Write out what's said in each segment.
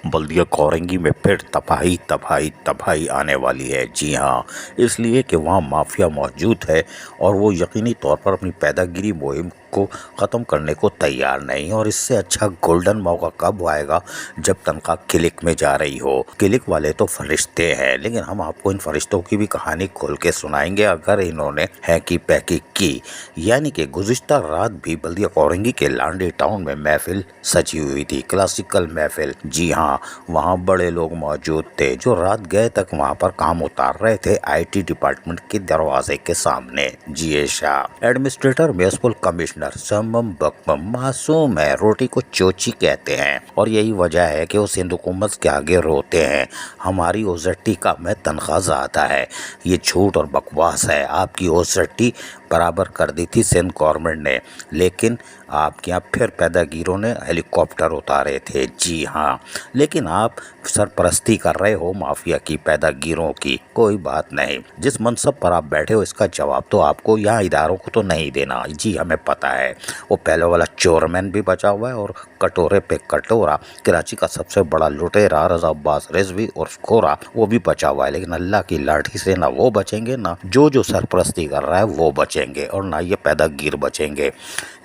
बल्दिया कोरंगी में फिर तबाही तबाही तबाही आने वाली है। जी हाँ, इसलिए कि वहाँ माफिया मौजूद है और वो यकीनी तौर पर अपनी पैदागिरी मुहिम को ख़त्म करने को तैयार नहीं। और इससे अच्छा गोल्डन मौका कब आएगा जब तनख्वाह क्लिक में जा रही हो। क्लिक वाले तो फरिश्ते हैं, लेकिन हम आपको इन फरिश्तों की भी कहानी खोल के सुनाएंगे अगर इन्होंने हैकी पैकी की। यानी कि गुज़िश्ता रात भी बल्दिया कोरंगी के लांडी टाउन में महफिल सजी हुई थी, क्लासिकल महफिल। जी हाँ, वहाँ बड़े लोग मौजूद थे जो रात गए तक वहाँ पर काम उतार रहे थे आईटी डिपार्टमेंट के दरवाजे के सामने। जी शाह, एडमिनिस्ट्रेटर म्युनिसिपल कमिश्नर समम बकमम मासूम है, रोटी को चोची कहते हैं और यही वजह है कि वो सिंध हुकूमत के आगे रोते हैं। हमारी ओजट्टी का में तनख्वाह ज़्यादा है। ये झूठ और बकवास है। आपकी ओजट्टी बराबर कर दी थी सिंध गवर्नमेंट ने, लेकिन आपके यहाँ फिर पैदागिरों ने हेलीकॉप्टर उतारे थे। जी हाँ, लेकिन आप सरपरस्ती कर रहे हो माफिया की, पैदागिरों की। कोई बात नहीं, जिस मनसब पर आप बैठे हो इसका जवाब तो आपको यहाँ इदारों को तो नहीं देना। जी हमें पता है, वो पहले वाला चोरमैन भी बचा हुआ है और कटोरे पे कटोरा कराची का सबसे बड़ा लुटेरा रजा अब्बास रिजवी और खोरा वो भी बचा हुआ है। लेकिन अल्लाह की लाठी से ना वो बचेंगे, ना जो सरपरस्ती कर रहा है वो बचेंगे, और ना ये पैदागिर बचेंगे।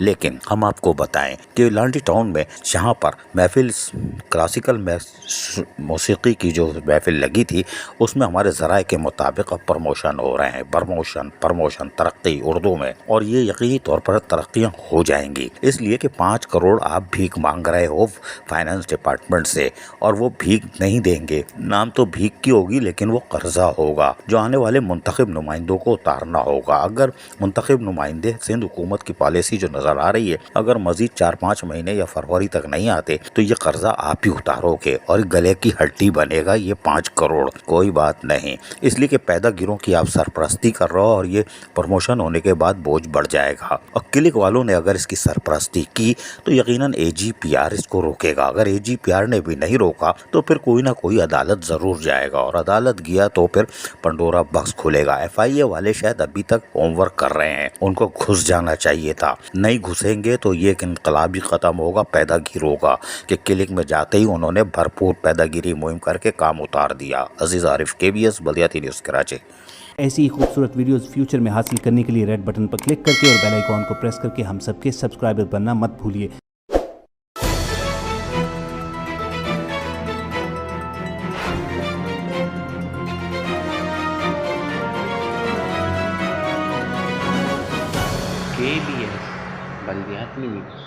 लेकिन हम आपको बताएं कि लांडी टाउन में जहाँ पर महफिल क्लासिकल मौसीकी की जो महफिल लगी थी उसमें हमारे ज़राए के मुताबिक अब प्रमोशन हो रहे हैं। प्रमोशन तरक्की उर्दू में, और ये यकीनी तौर पर तरक्कियाँ हो जाएंगी। इसलिए कि 5 करोड़ आप भीख मांग रहे हो फाइनेंस डिपार्टमेंट से, और वो भीख नहीं देंगे। नाम तो भीख की होगी लेकिन वो कर्जा होगा जो आने वाले मुंतखब नुमाइंदों को उतारना होगा। अगर मुंतखब नुमाइंदे सिंध हुकूमत की पॉलिसी जो नज़र आ रही है, अगर मजीद 4-5 महीने या फरवरी तक नहीं आते तो ये कर्जा आप ही उतारोगे और गले की हड्डी बनेगा ये 5 करोड़। कोई बात नहीं, इसलिए कि पैदागिरों की आप सरपरस्ती कर रहे हो और ये प्रमोशन होने के बाद बोझ बढ़ जाएगा। और क्लिक वालों ने अगर इसकी सरपरस्ती की तो यकीनन एजीपीआर इसको रोकेगा। अगर एजीपीआर ने भी नहीं रोका तो फिर कोई ना कोई अदालत ज़रूर जाएगा, और अदालत गया तो फिर पंडोरा बक्स खुलेगा। एफआईए वाले शायद अभी तक होमवर्क कर रहे हैं, उनको घुस जाना चाहिए था। नहीं घुसेंगे तो ये इनकलाब ही ख़त्म होगा, पैदागिर होगा। कि क्लिक में जाते ही उन्होंने भरपूर पैदागिरी मुहिम करके काम उतार दिया। अजीज़ आरिफ, KBS बल्दियाती न्यूज़ कराची। ऐसी ही खूबसूरत वीडियोस फ्यूचर में हासिल करने के लिए रेड बटन पर क्लिक करके और बेल आइकॉन को प्रेस करके हम सबके सब्सक्राइबर बनना मत भूलिए। KBS बल्दियाती न्यूज़।